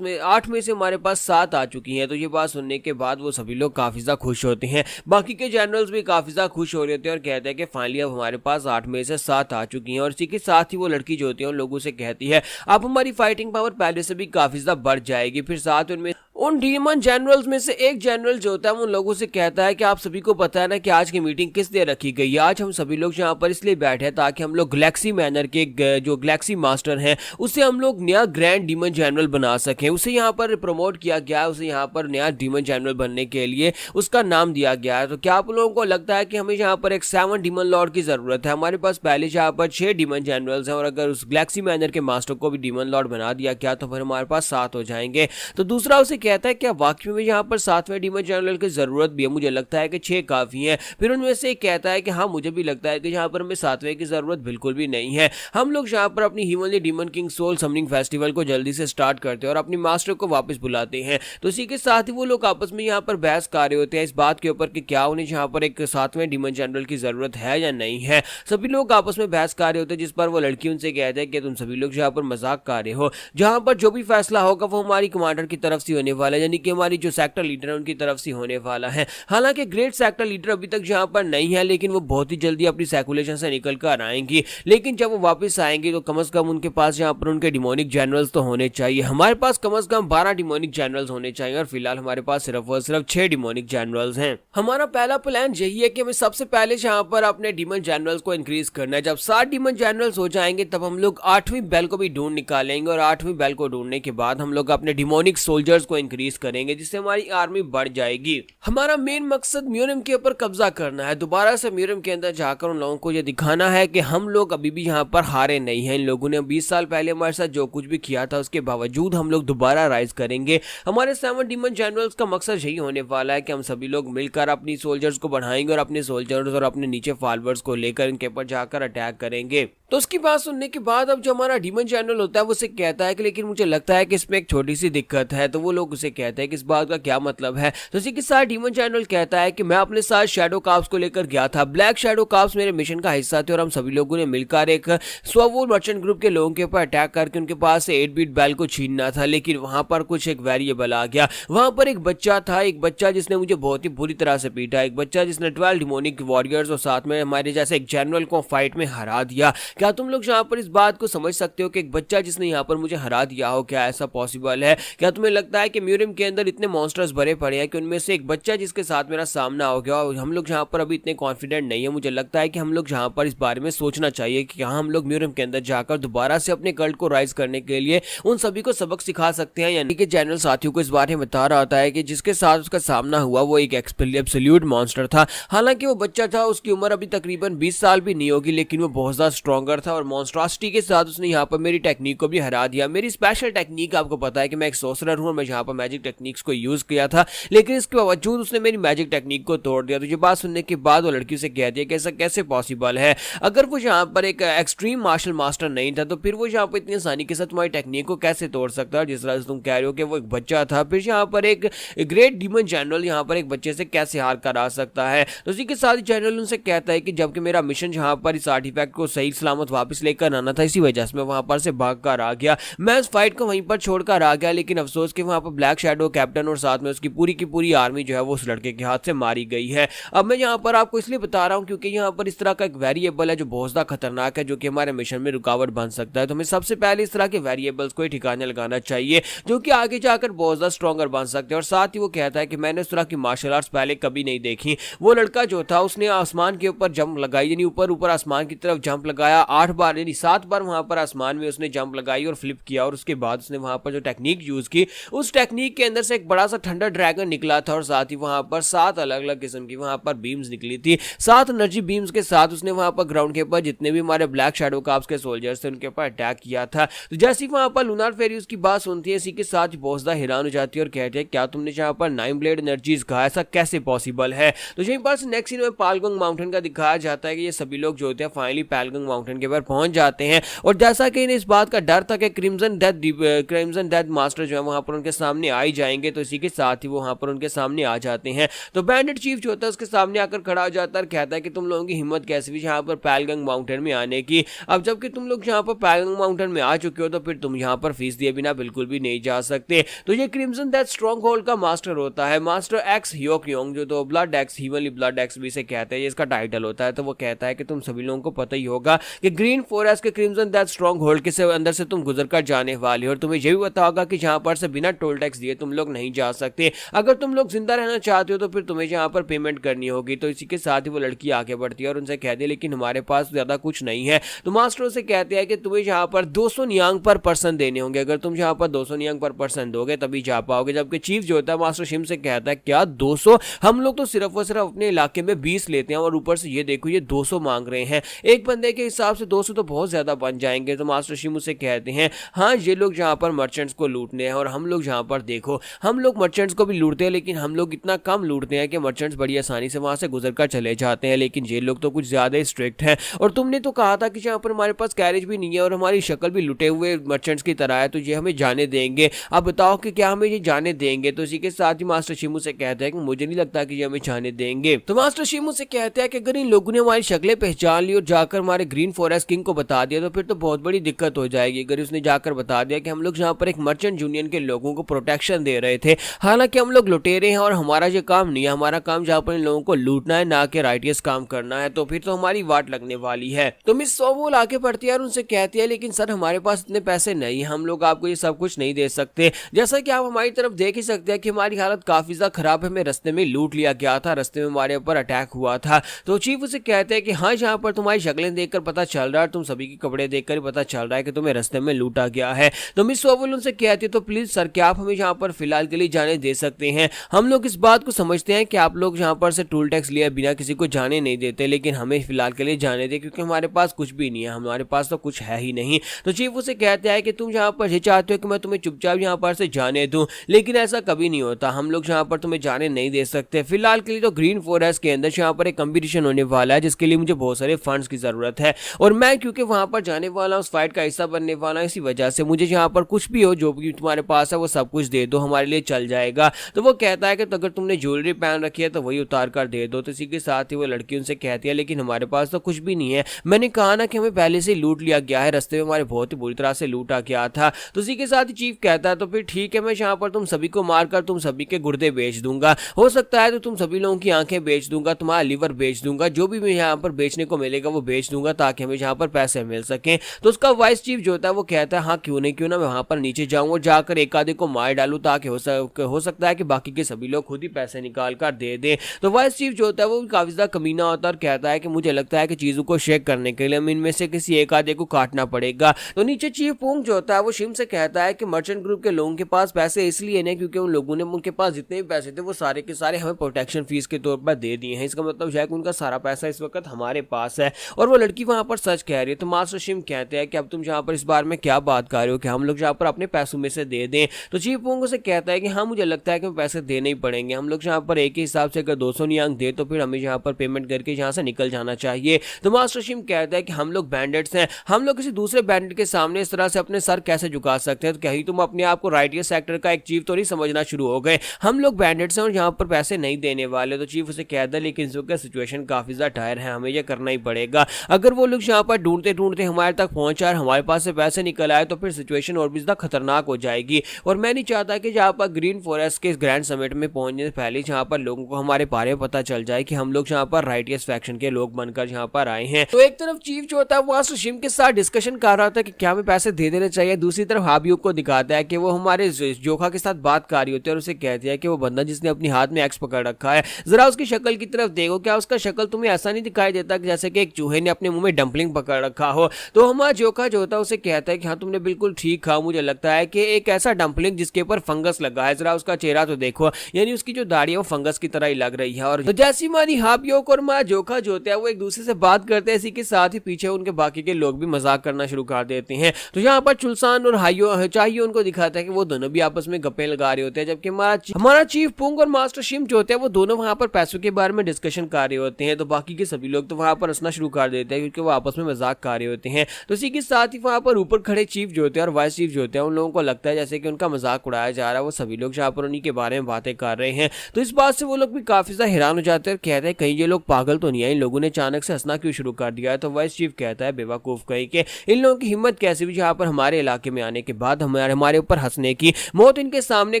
में 8 में से हमारे पास 7 आ चुकी हैं। तो ये बात सुनने के बाद वो सभी लोग काफी ज्यादा खुश होते हैं, बाकी के जनरल्स भी काफी ज्यादा खुश हो रहे होते हैं और कहते हैं कि फाइनली अब हमारे पास 8 में से 7 आ चुकी हैं। और इसी के साथ ही वो लड़की जो होती है उन लोगों से कहती है अब हमारी फाइटिंग पावर पहले से भी काफी ज्यादा बढ़ जाएगी। फिर साथ उनमें उन डीमन जनरल्स में से एक जनरल जो होता है उन लोगों से कहता है कि आप सभी को पता है ना कि आज की मीटिंग किस लिए रखी गई है? आज हम सभी लोग यहाँ पर इसलिए बैठे हैं ताकि हम लोग गैलेक्सी मैनर के जो गैलेक्सी मास्टर हैं उसे हम लोग नया ग्रैंड डीमन जनरल बना सकें। उसे यहाँ पर प्रमोट किया गया है, उसे यहाँ पर नया डीमन जनरल बनने के लिए उसका नाम दिया गया है। तो क्या आप लोगों को लगता है कि हमें यहाँ पर एक 7 डीमन लॉर्ड की जरूरत है? हमारे पास पहले यहाँ पर 6 डीमन जनरल्स हैं और अगर उस गैलेक्सी मैनर के मास्टर को भी डीमन लॉर्ड बना दिया क्या तो फिर हमारे पास 7 हो जाएंगे। तो दूसरा उसे कहता है क्या वाकई में यहाँ पर 7वें डीमन जनरल की जरूरत भी है? मुझे लगता है कि 6 काफी है। फिर उनमें से एक कहता है कि हाँ मुझे भी लगता है कि यहाँ पर हमें 7वें की जरूरत बिल्कुल भी नहीं है। हम लोग यहाँ पर अपनी heavenly demon king soul summoning festival को जल्दी से स्टार्ट करते हैं और अपनी मास्टर को वापस बुलाते हैं। तो इसी के साथ ही वो लोग आपस में यहाँ पर बहस कर रहे होते हैं इस बात के ऊपर कि क्या उन्हें यहाँ पर एक 7वें डीमन जनरल की जरूरत है या नहीं है। सभी लोग आपस में बहस कर रहे होते हैं, जिस पर वो लड़की उनसे कहते हैं कि तुम सभी लोग यहाँ पर मजाक कर रहे हो, जहाँ पर जो भी फैसला होगा वो हमारी कमांडर की तरफ से होने वाला है, यानी कि हमारी जो सेक्टर लीडर है उनकी तरफ से होने वाला है। हालांकि ग्रेट सेक्टर लीडर अभी तक यहाँ पर नहीं है, लेकिन वो बहुत ही जल्दी अपनी सर्कुलेशन से निकल कर आएंगी। लेकिन जब वो वापस आएंगे तो कम से कम उनके पास यहाँ पर उनके डिमोनिक डिमोनिक जनरल्स तो होने चाहिए। हमारे पास कम से कम 12 डिमोनिक जनरल्स होने चाहिए और फिलहाल हमारे पास सिर्फ और सिर्फ 6 डिमोनिक जनरल्स हैं। हमारा पहला प्लान यही है कि हमें सबसे पहले यहाँ पर अपने डीमन जनरल्स को इंक्रीज करना है। जब 7 डीमन जनरल्स हो जाएंगे तब हम लोग 8वीं बेल को भी ढूंढ निकालेंगे और 8वीं बेल को ढूंढने के बाद हम लोग अपने डिमोनिक सोल्जर्स को इंक्रीज करेंगे, जिससे हमारी आर्मी बढ़ जाएगी। हमारा मेन मकसद म्यूरियम के ऊपर कब्जा करना है। दोबारा से म्यूरियम के अंदर जाकर उन लोगों को यह दिखाना है कि हम लोग अभी भी यहाँ पर हारे नहीं हैं। इन लोगों ने 20 साल पहले हमारे साथ जो कुछ भी किया था उसके बावजूद हम लोग दोबारा राइज करेंगे। हमारे 7 डीमन जनरल्स का मकसद यही होने वाला है कि हम सभी लोग मिलकर अपनी सोल्जर्स को बढ़ाएंगे और अपने सोल्जर्स और अपने नीचे फॉलोअर्स को लेकर इनके ऊपर जाकर अटैक करेंगे। तो उसकी बात सुनने के बाद अब जो हमारा डीमन जनरल होता है वो उसे कहता है कि लेकिन मुझे लगता है कि इसमें एक छोटी सी दिक्कत है। तो वो लोग उसे कहते हैं कि इस बात का क्या मतलब है। तो इसी के साथ डीमन जनरल कहता है कि मैं अपने साथ शैडो कार्प्स को लेकर गया था। ब्लैक शैडो कार्प्स मेरे मिशन का हिस्सा थे और हम सभी लोगों ने मिलकर एक स्ववोल मर्चेंट ग्रुप के लोगों के ऊपर अटैक करके उनके पास से 8 बिट बेल को छीनना था। लेकिन वहां पर कुछ एक वेरिएबल आ गया। वहां पर एक बच्चा था, एक बच्चा जिसने मुझे बहुत ही बुरी तरह से पीटा, एक बच्चा जिसने 12 डिमोनिक वॉरियर्स और साथ में हमारे जैसे एक जनरल को फाइट में हरा दिया। क्या तुम लोग यहाँ पर इस बात को समझ सकते हो कि एक बच्चा जिसने यहाँ पर मुझे हरा दिया हो, क्या ऐसा पॉसिबल है? क्या तुम्हें लगता है कि म्यूरियम के अंदर इतने मॉन्स्टर्स भरे पड़े हैं कि उनमें से एक बच्चा जिसके साथ मेरा सामना हो गया और हम लोग यहाँ पर अभी इतने कॉन्फिडेंट नहीं है? मुझे लगता है कि हम लोग यहाँ पर इस बारे में सोचना चाहिए कि यहाँ हम लोग म्यूरियम के अंदर जाकर दोबारा से अपने कल्ट को राइज करने के लिए उन सभी को सबक सिखा सकते हैं। यानी कि जनरल साथियों को इस बारे में बता रहा होता है कि जिसके साथ उसका सामना हुआ वो एक एब्सोल्यूट मॉन्स्टर था। हालांकि वो बच्चा था, उसकी उम्र अभी तकरीबन 20 साल भी नहीं होगी, लेकिन वो बहुत ज्यादा स्ट्रॉन्गर था और मॉन्स्ट्रॉसिटी के साथ उसने यहाँ पर मेरी टेक्निक को भी हरा दिया। मेरी स्पेशल टेक्निक आपको पता है कि मैं एक सोर्सरर हूं और मैं यहाँ पर मैजिक टेक्निक्स को यूज किया था, लेकिन इसके बावजूद उसने मेरी मैजिक टेक्निक को तोड़ दिया। तो ये बात सुनने के बाद वो लड़की से कह दिया कि ऐसा कैसे पॉसिबल है? अगर वो यहाँ पर एक एक्सट्रीम मार्शल मास्टर नहीं था तो फिर वो यहाँ पर इतनी आसानी के साथ तुम्हारी टेक्निक को कैसे तोड़ सकता है? जिस तरह से तुम कह रहे हो कि वो एक बच्चा था, फिर यहाँ पर एक ग्रेट डीमन जनरल यहाँ पर एक बच्चे से कैसे हार कर आ सकता है? तो उसी के साथ जनरल उनसे कहता है कि जबकि मेरा मिशन यहाँ पर इस आर्टिफैक्ट को सही सलामत वापस लेकर आना था, इसी वजह से मैं वहां पर से भाग कर आ गया। मैं इस फाइट को वहीं पर छोड़कर आ गया, लेकिन अफसोस कि वहां पर ब्लैक शैडो कैप्टन और साथ में उसकी पूरी की पूरी आर्मी जो है वो उस लड़के के हाथ से मारी गई है। अब मैं यहाँ पर आपको इसलिए बता रहा हूँ क्योंकि यहाँ पर इस तरह का एक वेरिएबल है जो बहुत ज्यादा खतरनाक है, जो कि हमारे मिशन में रुकावट बन सकता है। तो हमें सबसे पहले इस तरह के वेरिएबल्स को ठिकाने लगाना चाहिए जो कि आगे जाकर बहुत ज्यादा स्ट्रॉन्गर बन सकते हैं। और साथ ही वो कहता है कि मैंने इस तरह की मार्शल आर्ट्स पहले कभी नहीं देखी। वो लड़का जो था उसने आसमान के ऊपर जंप लगाई, यानी ऊपर ऊपर आसमान की तरफ जंप लगाया 8 बार, यानी 7 बार वहां पर आसमान में उसने जंप लगाई और फ्लिप किया। और उसके बाद उसने वहां पर जो टेक्निक यूज की, उस टेक्निक के अंदर से एक बड़ा सा थंडर ड्रैगन निकला था और साथ ही वहां पर 7 अलग अलग किस्म की वहां पर बीम्स निकली थी। 7 एनर्जी बीम्स के साथ उसने वहां पर ग्राउंड के ऊपर जितने भी हमारे ब्लैक शैडो कार्प्स के सोल्जर्स थे उनके ऊपर अटैक किया था। तो जैसे वहां पर लूनार फेरी उसकी बात सुनती है, इसी के साथ बहुत ज्यादा हैरान हो जाती है और कहती है क्या तुमने यहाँ पर 9 ब्लेड एनर्जीज कहा, ऐसा कैसे पॉसिबल है? तो यहीं पर नेक्स्ट सीन में पालगोंग माउंटेन का दिखाया जाता है कि ये सभी लोग जो होते हैं फाइनली पालगोंग माउंटेन के ऊपर पहुंच जाते हैं। और जैसा कि इन्हें इस बात का डर था कि क्रिम्सन डेथ मास्टर जो है वहां पर उनके सामने आ ही जाएंगे, तो इसी के साथ ही वो वहां पर उनके सामने आ जाते हैं। तो बैंडिट चीफ जो होता है उसके सामने आकर खड़ा हो जाता है और कहता है कि तुम लोगों की हिम्मत कैसे हुई यहाँ पर पालगोंग माउंटेन में आने की? अब जबकि तुम लोग यहाँ पर पालगोंग माउंटेन में आ चुके हो तो फिर तुम यहाँ पर फीस दिए बिना बिल्कुल भी नहीं जा सकते। तो ये क्रिम्सन डेथ स्ट्रॉन्ग होल्ड का मास्टर होता है, मास्टर एक्स ह्योक्योंग, जो तो ब्लड एक्स हीवनली ब्लड एक्स भी से कहते हैं, ये इसका टाइटल होता है। तो वो कहता है कि तुम सभी लोगों को पता ही होगा कि ग्रीन फॉरेस्ट के क्रिम्सन डेथ स्ट्रॉन्ग होल्ड के अंदर से तुम गुजर कर जाने वाले हो और तुम्हें यह भी पता होगा कि जहां पर से बिना टोल टैक्स दिए तुम लोग नहीं जा सकते। अगर तुम लोग जिंदा रहना चाहते हो तो फिर तुम्हें यहाँ पर पेमेंट करनी होगी। तो इसी के साथ ही वो लड़की आगे बढ़ती है और उनसे कहती है लेकिन हमारे पास ज्यादा कुछ नहीं है। तो मास्टर से कहते हैं कि तुम्हें यहाँ पर 200 नियांग पर पर्सन देने होंगे, अगर तुम यहाँ पर 200 नियांग पर पर्सन दोगे तभी जा पाओगे। जबकि चीफ जो होता है मास्टर शिम से कहता है क्या 200? हम लोग तो सिर्फ और सिर्फ अपने इलाके में 20 लेते हैं और ऊपर से ये देखो ये 200 मांग रहे हैं। एक बंदे के हिसाब से 200 तो बहुत ज्यादा बन जाएंगे। तो मास्टर शिम उसे कहते हैं हाँ ये लोग जहाँ पर मर्चेंट्स को लूटने हैं और हम लोग जहाँ पर देखो हम लोग मर्चेंट्स को भी लूटते हैं, लेकिन हम लोग इतना कम लूटते हैं कि मर्चेंट्स बड़ी आसानी से वहां से गुजर कर चले जाते हैं, लेकिन ये लोग तो कुछ ज्यादा ही स्ट्रिक्ट हैं। और तुमने तो कहा था कि जहाँ पर हमारे पास कैरेज भी नहीं है और हमारी शक्ल भी लुटे हुए मर्चेंट्स की तरह है, तो ये हमें जाने देंगे? अब बताओ कि क्या हमें ये जाने देंगे? तो इसी के साथ ही मास्टर शिमू से कहता है कि मुझे नहीं लगता कि ये हमें जाने देंगे। तो मास्टर शिमू से कहता है कि अगर इन लोगों ने हमारी शक्लें पहचान ली और जाकर हमारे ग्रीन फॉरेस्ट किंग को बता दिया तो फिर तो बहुत बड़ी दिक्कत हो जाएगी। अगर उसने जाकर बता दिया कि हम लोग यहाँ पर एक मर्चेंट यूनियन के लोगों को प्रोटेक्शन दे रहे थे, हालांकि हम लोग लुटेरे हैं और हमारा ये काम नहीं है, हमारा काम जहाँ पर इन लोगों को लूटना है ना कि राइटियस काम करना है, तो फिर तो हमारी वाट लगने वाली है। तो मिस सोवोल आगे बढ़ती है और उनसे कहती है लेकिन सर हमारे पास इतने पैसे नहीं, हम लोग आपको ये सब कुछ नहीं दे सकते। जैसा कि आप हमारी तरफ देख ही सकते हैं कि हमारी हालत काफी ज्यादा खराब है, हमें रास्ते में लूट लिया गया था, रास्ते में हमारे ऊपर अटैक हुआ था। तो चीफ उसे कहते हैं कि हाँ, यहाँ पर तुम्हारी शक्लें देखकर पता चल रहा है, तुम सभी के कपड़े देखकर पता चल रहा है कि तुम्हें रास्ते में लूटा गया है। तो मिस सोवल उनसे कहती है तो प्लीज सर, क्या आप हमें यहाँ पर फिलहाल के लिए जाने दे सकते हैं? हम लोग इस बात को समझते हैं कि आप लोग यहाँ पर से टोल टैक्स लिया बिना किसी को जाने नहीं देते, लेकिन हमें फिलहाल के लिए जाने दे, क्योंकि हमारे पास कुछ भी नहीं है, हमारे पास तो कुछ है ही नहीं। तो चीफ उसे कहते हैं कि तुम यहाँ पर ये चाहते हो कि मैं तुम्हें चुपचाप यहाँ पर से जाने दूं, लेकिन ऐसा कभी नहीं होता, हम लोग यहाँ पर तुम्हें जाने नहीं दे सकते। फिलहाल के लिए तो ग्रीन फॉरेस्ट के अंदर यहाँ पर एक कंपटीशन होने वाला है, जिसके लिए मुझे बहुत सारे फंड्स की जरूरत है, और मैं क्योंकि वहां पर जाने वाला हूँ, उस फाइट का हिस्सा बनने वाला हूं, इसी वजह से मुझे यहाँ पर कुछ भी हो, जो भी तुम्हारे पास है वो सब कुछ दे दो, हमारे लिए चल जाएगा। तो वो कहता है कि तो अगर तुमने ज्वेलरी पहन रखी है तो वही उतार कर दे दो। तो इसी के साथ ही वो लड़की उनसे कहती है लेकिन हमारे पास तो कुछ भी नहीं है, मैंने कहा ना कि हमें पहले से लूट लिया गया है, रास्ते में हमारे बहुत ही बुरी तरह से लूटा गया था। तो इसी के साथ ही चीफ कहता है तो फिर ठीक है, मैं यहाँ पर तुम सभी को मारकर तुम सभी के गुर्दे बेच दूंगा, हो सकता है तो तुम सभी लोगों की आंखें बेच दूंगा, तुम्हारा लीवर बेच दूंगा, जो भी मैं यहाँ पर बेचने को मिलेगा वो बेच दूंगा, ताकि हमें यहाँ पर पैसे मिल सके। तो उसका वाइस चीफ जो होता है वो कहता है हाँ क्यों नहीं, क्यों ना मैं वहां पर नीचे जाऊं और जाकर एक आधे को मार डालूं, ताकि हो सकता है कि बाकी के सभी लोग खुद ही पैसे निकाल कर दे दें। तो वाइस चीफ जो होता है वो काफी ज्यादा कमीना होता है और कहता है कि मुझे लगता है कि चीजों को शेक करने के लिए हमें इनमें से किसी एक आधे को काटना पड़ेगा। तो नीचे चीफ पूंग जो होता है वो शिम से कहता है कि मर्चेंट ग्रुप के लोगों के पास पैसे इसलिए नहीं क्योंकि उन लोगों ने उनके पास जितने भी पैसे थे वो सारे के सारे हमें प्रोटेक्शन फीस के तौर पर दे दिए हैं, इसका मतलब है कि उनका सारा पैसा इस वक्त हमारे पास है। और वो लड़की वहां पर सच कह रही है। तो मास्टर शिम कहते हैं कि अब तुम यहाँ पर इस बार में क्या बात कर रहे हो कि हम लोग यहाँ पर अपने पैसों में से दे दें? तो चीफ पोंगो से कहता है कि हाँ मुझे लगता है कि पैसे देने ही पड़ेंगे, हम लोग यहाँ पर एक ही हिसाब से अगर 200 नियांग दे तो फिर हमें यहाँ पर पेमेंट करके यहाँ से निकल जाना चाहिए। तो मास्टर शिम कहता है कि हम लोग बैंडेट्स हैं, हम लोग किसी दूसरे बैंडेट के सामने इस तरह से अपने सर कैसे झुका सकते हैं? तो कहीं तुम अपने आप को राइटियर सेक्टर का एक चीफ तो नहीं समझना शुरू हो गए, हम लोग बैंडेट्स हैं और यहाँ पर पैसे नहीं देने वाले। तो चीफ उसे कहता है लेकिन इस वक्त सिचुएशन काफी ज्यादा टायर है, हमें यह करना ही पड़ेगा, अगर वो लोग यहाँ पर ढूंढते ढूंढते हमारे तक पहुंचा और हमारे पास से पैसे निकल आए तो फिर सिचुएशन और भी ज्यादा खतरनाक हो जाएगी। और मैं नहीं चाहता कि जहाँ पर ग्रीन फॉरेस्ट के ग्रैंड समिट में पहुंचने से पहले जहाँ पर लोगों को हमारे बारे में पता चल जाए कि हम लोग यहाँ पर राइटियस फैक्शन के लोग बनकर यहाँ पर आए हैं। तो एक तरफ चीफ जो होता है वो शिम के साथ डिस्कशन कर रहा था कि क्या हमें पैसे दे देने चाहिए, दूसरी तरफ हाबियों को दिखाता है कि वो हमारे जोखा के साथ बात कर रही होती है और उसे कहती है कि वो बंदा जिसने अपने हाथ में एक्स पकड़ रखा है, जरा उसकी शक्ल की तरफ देखो, क्या उसका शक्ल तुम्हें ऐसा नहीं दिखाई देता कि जैसे कि एक चूहे ने अपने मुंह में डंपलिंग पकड़ रखा हो? तो हमारा जोखा जो होता है उसे कहता है कि हाँ तुमने बिल्कुल ठीक कहा, मुझे लगता है कि एक ऐसा डंपलिंग जिसके ऊपर फंगस लगा है, जरा उसका चेहरा तो देखो, यानी उसकी जो दाढ़ी है वो फंगस की तरह ही लग रही है। और तो जैसी हमारी हाबियों और हमारा जोखा जो होता है वो एक दूसरे से बात करते हैं, इसी के साथ ही पीछे उनके बाकी के लोग भी मजाक करना शुरू कर देते हैं। तो यहाँ पर चुलसान और हाइयो चाहिए उनको दिखाता है कि वो दोनों भी आपस में गप्पे लगा रहे होते हैं, जबकि हमारा चीफ पुंग और मास्टर शिम जो होते हैं वो दोनों वहां पर पैसों के बारे में डिस्कशन कर रहे होते हैं। तो बाकी के सभी लोग तो वहां पर हंसना शुरू कर देते हैं क्योंकि वो आपस में मजाक कर रहे होते हैं। तो इसी के साथ ही वहां पर ऊपर खड़े चीफ जो होते हैं और वाइस चीफ जो होते हैं उन लोगों को लगता है जैसे कि उनका मजाक उड़ाया जा रहा है, वो सभी लोग यहाँ पर उन्हीं के बारे में बातें कर रहे हैं। तो इस बात से वो लोग भी काफी ज्यादा हैरान हो जाते हैं और कहते हैं कहीं ये लोग पागल तो नहीं है, इन लोगों ने अचानक से हंसना क्यों शुरू कर दिया है? तो वाइस चीफ कहता है बेवकूफ कहीं के, इन लोगों की हिम्मत कैसे भी यहाँ पर हमारे इलाके में आने के बाद हमारे ऊपर हंसने की, मौत इनके सामने